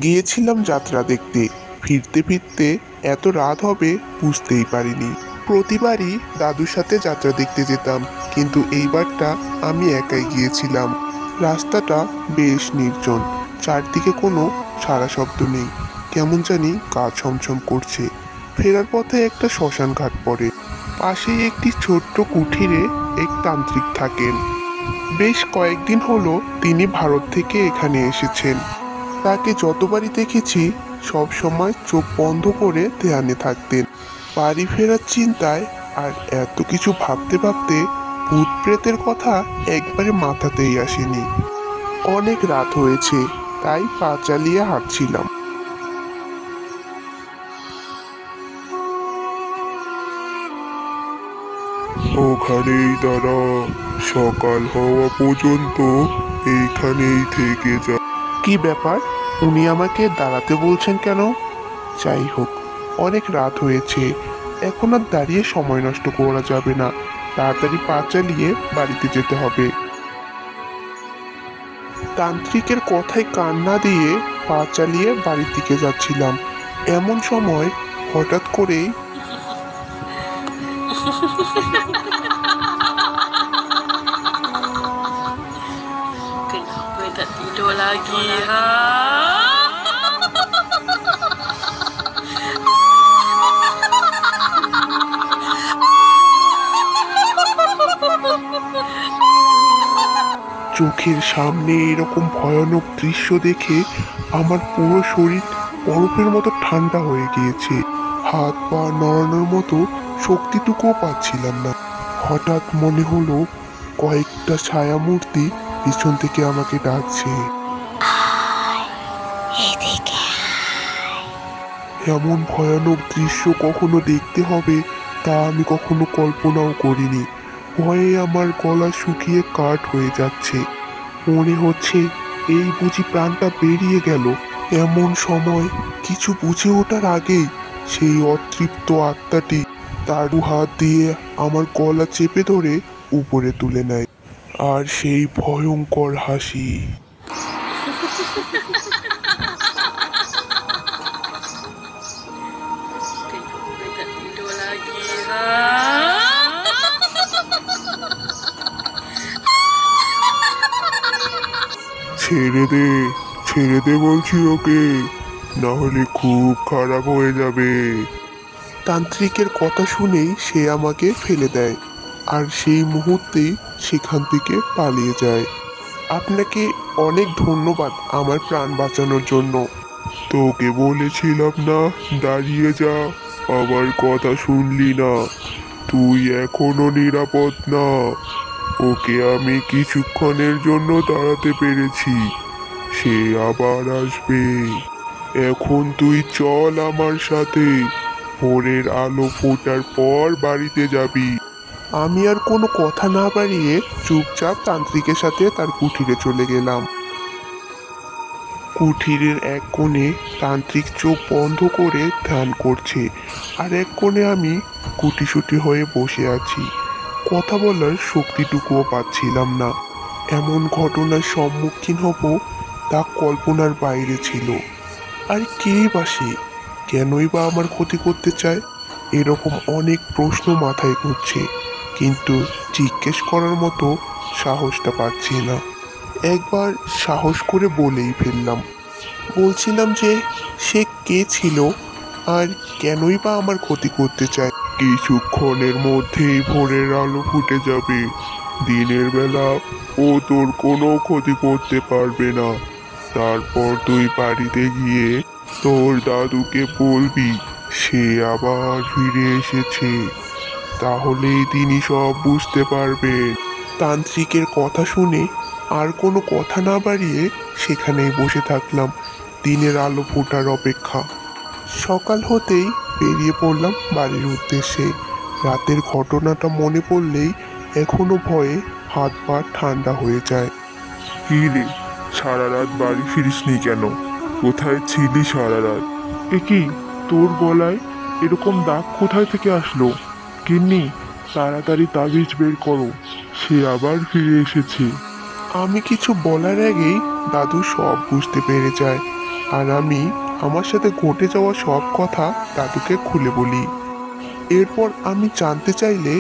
গিয়েছিলাম যাত্রা দেখতে। ফিরতে ফিরতে এত রাত হবে বুঝতেই পারিনি। প্রতিবারই দাদুর সাথে যাত্রা দেখতে যেতাম, কিন্তু এইবারটা আমি একাই গিয়েছিলাম। রাস্তাটা বেশ নির্জন, চারদিকে কোনো সারা শব্দ নেই। কেমন জানি গা ছমছম করছে। ফেরার পথে একটা শ্মশান ঘাট পড়ে। পাশেই একটি ছোট্ট কুঠিরে এক তান্ত্রিক থাকেন। বেশ কয়েকদিন হলো তিনি ভারত থেকে এখানে এসেছেন। তাকে যতবারই দেখেছি সব সময় চোখ বন্ধ করে ধ্যানে থাকতেন। বাড়ি ফেরার চিন্তায় আর এত কিছু ভাবতে ভাবতে ভূত প্রেতের কথা একবারে মাথাতেই আসেনি। অনেক রাত হয়েছে, তাই পা চালিয়ে হাঁটছিলাম। ওখানেই দাঁড়া, সকাল হওয়া পর্যন্ত এইখানেই থেকে যা। কি ব্যাপার, উনি আমাকে দাঁড়াতে বলছেন কেন? যাই হোক, অনেক রাত হয়েছে, এখন আর দাঁড়িয়ে সময় নষ্ট করা যাবে না। তাড়াতাড়ি পা চালিয়ে বাড়িতে যেতে হবে। তান্ত্রিকের কথায় কান না দিয়ে পা চালিয়ে বাড়ির দিকে যাচ্ছিলাম। এমন সময় হঠাৎ করেই Kenapa tak tidur lagi, ha? চোখের সামনে এরকম ভয়ানক দৃশ্য দেখে আমার পুরো শরীর বরফের মতো ঠান্ডা হয়ে গিয়েছে। হাত পা নড়ানোর মতো শক্তিটুকুও পাচ্ছিলাম না। হঠাৎ মনে হলো কয়েকটা ছায়ামূর্তি পিছন থেকে আমাকে ডাকছে। এমন ভয়ানক দৃশ্য কখনো দেখতে হবে তা আমি কখনো কল্পনাও করিনি। ভয়ে আমার গলা শুকিয়ে কাঠ হয়ে যাচ্ছে। মনে হচ্ছে এই বুঝি প্রাণটা বেরিয়ে গেল। এমন সময় কিছু বুঝে ওঠার আগেই সেই অতৃপ্ত আত্মাটি তার দু হাত দিয়ে আমার গলা চেপে ধরে উপরে তুলে নেয়। আর সেই ভয়ঙ্কর হাসি। Kenapa tak tidur lagi, ha? ছেড়ে দে, ছেড়ে দে বলছি ওকে, না হলে খুব খারাপ হয়ে যাবে। তান্ত্রিকের কথা শুনেই সে আমাকে ফেলে দেয়, আর সেই মুহূর্তেই সেখান থেকে পালিয়ে যায়। আপনাকে অনেক ধন্যবাদ আমার প্রাণ বাঁচানোর জন্য। তোকে বলেছিলাম না দাঁড়িয়ে যা, আবার কথা শুনলি না। তুই এখনো নিরাপদ না। ওকে আমি কিছুক্ষণের জন্য তাড়াতে পেরেছি, সে আবার আসবে। এখন তুই চল আমার সাথে, ভোরের আলো ফোটার পর বাড়িতে যাবি। আমি আর কোনো কথা না বাড়িয়ে চুপচাপ তান্ত্রিকের সাথে তার কুঠিরে চলে গেলাম। কুঠিরের এক কোণে তান্ত্রিক চোখ বন্ধ করে ধ্যান করছে, আর এক কোণে আমি গুটিসুটি হয়ে বসে আছি। কথা বলার শক্তিটুকুও পাচ্ছিলাম না। এমন ঘটনার সম্মুখীন হব তা কল্পনার বাইরে ছিল। আর কেই বা সে, কেনই বা আমার ক্ষতি করতে চায়? এরকম অনেক প্রশ্ন মাথায় ঘুরছে, কিন্তু জিজ্ঞেস করার মতো সাহসটা পাচ্ছি না। একবার সাহস করে বলেই ফেললাম। বলছিলাম যে সে কে ছিল, আর কেনই বা আমার ক্ষতি করতে চায়? কিছুক্ষণের মধ্যেই ভোরের আলো ফুটে যাবে। দিনের বেলা ও তোর কোনো ক্ষতি করতে পারবে না। তারপর তুই বাড়িতে গিয়ে তোর দাদুকে বলবি সে আবার ফিরে এসেছে, তাহলেই তিনি সব বুঝতে পারবেন। তান্ত্রিকের কথা শুনে আর কোনো কথা না বাড়িয়ে সেখানেই বসে থাকলাম, দিনের আলো ফোটার অপেক্ষা। সকাল হতেই বেরিয়ে পড়লাম বাড়ির উদ্দেশ্যে। রাতের ঘটনাটা মনে পড়লেই এখনো ভয়ে হাত পা ঠান্ডা হয়ে যায়। কি রে, সারা রাত বাড়ি ফিরিসনি কেন? কোথায় ছিলি সারা রাত? এ কি, তোর গলায় এরকম দাগ কোথায় থেকে আসলো? গিন্নি, তাড়াতাড়ি তাবিজ বের করো, সে আবার ফিরে এসেছে। আমি কিছু বলার আগেই দাদু সব বুঝতে পেরে যায়। আর আমি আমার সাথে ঘটে যাওয়া সব কথা দাদুকে খুলে বলি। এরপর আমি জানতে চাইলে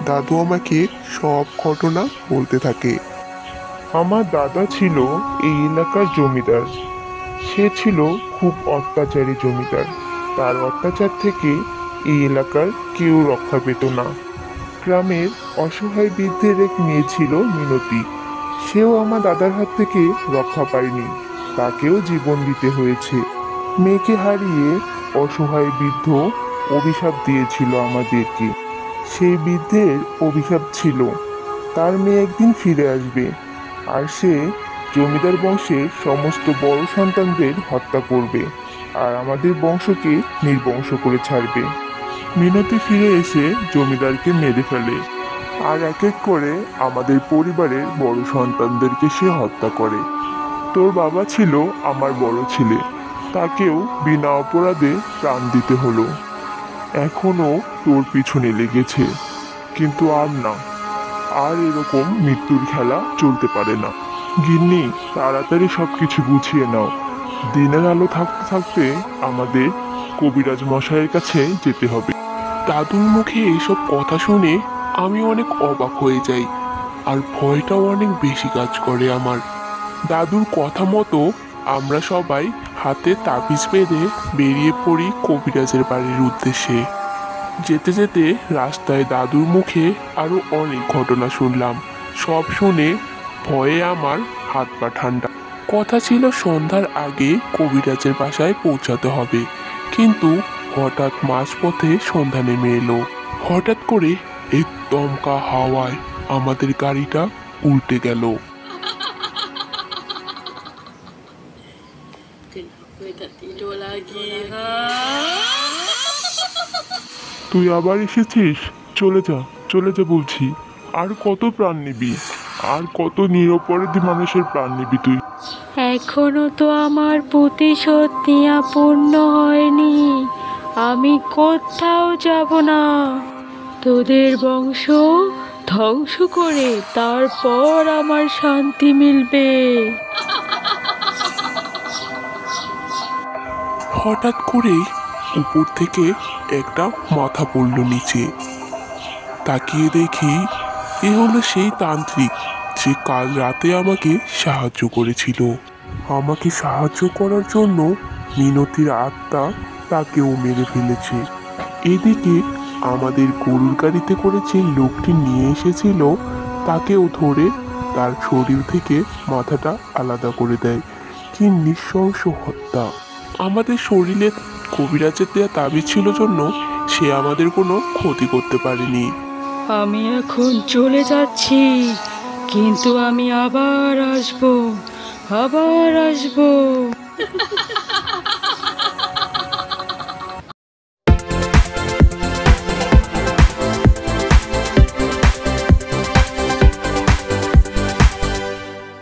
দাদু আমাকে সব ঘটনা বলতে থাকে। আমার দাদা ছিল এই এলাকার জমিদার। সে ছিল খুব অত্যাচারী জমিদার। তার অত্যাচার থেকে এই এলাকার কেউ রক্ষা পেত না। গ্রামের অসহায় বৃদ্ধের এক মেয়ে ছিল মিনতি। সেও আমার দাদার হাত থেকে রক্ষা পায়নি, তাকেও জীবন দিতে হয়েছে। মেয়েকে হারিয়ে অসহায় বৃদ্ধ অভিশাপ দিয়েছিল আমাদেরকে। সেই বৃদ্ধের অভিশাপ ছিল তার মেয়ে একদিন ফিরে আসবে, আর সে জমিদার বংশের সমস্ত বড় সন্তানদের হত্যা করবে আর আমাদের বংশকে নির্বংশ করে ছাড়বে। মিনতি ফিরে এসে জমিদারকে মেরে ফেলে আর এক এক করে আমাদের পরিবারের বড় সন্তানদেরকে সে হত্যা করে। তোর বাবা ছিল আমার বড় ছেলে, তাকেও বিনা অপরাধে প্রাণ দিতে হলো। এখনো তোর পিছনে লেগেছে, কিন্তু আর না, আর এরকম মৃত্যুর খেলা চলতে পারে না। গিন্নি, তাড়াতাড়ি সবকিছু গুছিয়ে নাও। দিনের আলো থাকতে থাকতে আমাদের কবিরাজ মশাইয়ের কাছে যেতে হবে। দাদুর মুখে এইসব কথা শুনে আমি অনেক অবাক হয়ে যাই, আর ভয়টাও অনেক বেশি কাজ করে আমার। দাদুর কথা মতো আমরা সবাই হাতে তাবিজ বেঁধে বেরিয়ে পড়ি কবিরাজের বাড়ির উদ্দেশ্যে। যেতে যেতে রাস্তায় দাদুর মুখে আরো অনেক ঘটনা শুনলাম। সব শুনে ভয়ে আমার হাত পা ঠান্ডা। কথা ছিল সন্ধ্যার আগে কবিরাজের বাসায় পৌঁছাতে হবে, কিন্তু হঠাৎ মাঝপথে সন্ধ্যা নেমে এলো। হঠাৎ করে এক দমকা হাওয়ায় আমাদের গাড়িটা উল্টে গেল। Kenapa tak tidur lagi, ha? তুই আবার এসেছিস? চলে যা, চলে যা বলছি। আর কত প্রাণ নিবি? আর কত নিরপরাধী মানুষের প্রাণ নিবি তুই? এখনো তো আমার প্রতিশোধ নেওয়া পূর্ণ হয়নি। আমি কোথাও যাব না। তোদের বংশ ধ্বংস করে তারপর আমার শান্তি মিলবে। হঠাৎ করে উপর থেকে একটা মাথা পড়ল নিচে। তাকিয়ে দেখি এ হলো সেই তান্ত্রিক যে কাল রাতে আমাকে সাহায্য করেছিল। আমাকে সাহায্য করার জন্য মিনতির আত্মা তাকেও মেরে ফেলেছে। এদিকে আমাদের গরুর গাড়িতে করে যে লোকটি নিয়ে এসেছিল তাকেও ধরে তার শরীর থেকে মাথাটা আলাদা করে দেয়। কি নৃশংস হত্যা! আমাদের শরীরে কবিরাজের দেয়া তাবিজ ছিল জন্য সে আমাদের কোনো ক্ষতি করতে পারেনি। আমি এখন চলে যাচ্ছি, কিন্তু আমি আবার আসবো, আবার আসবো।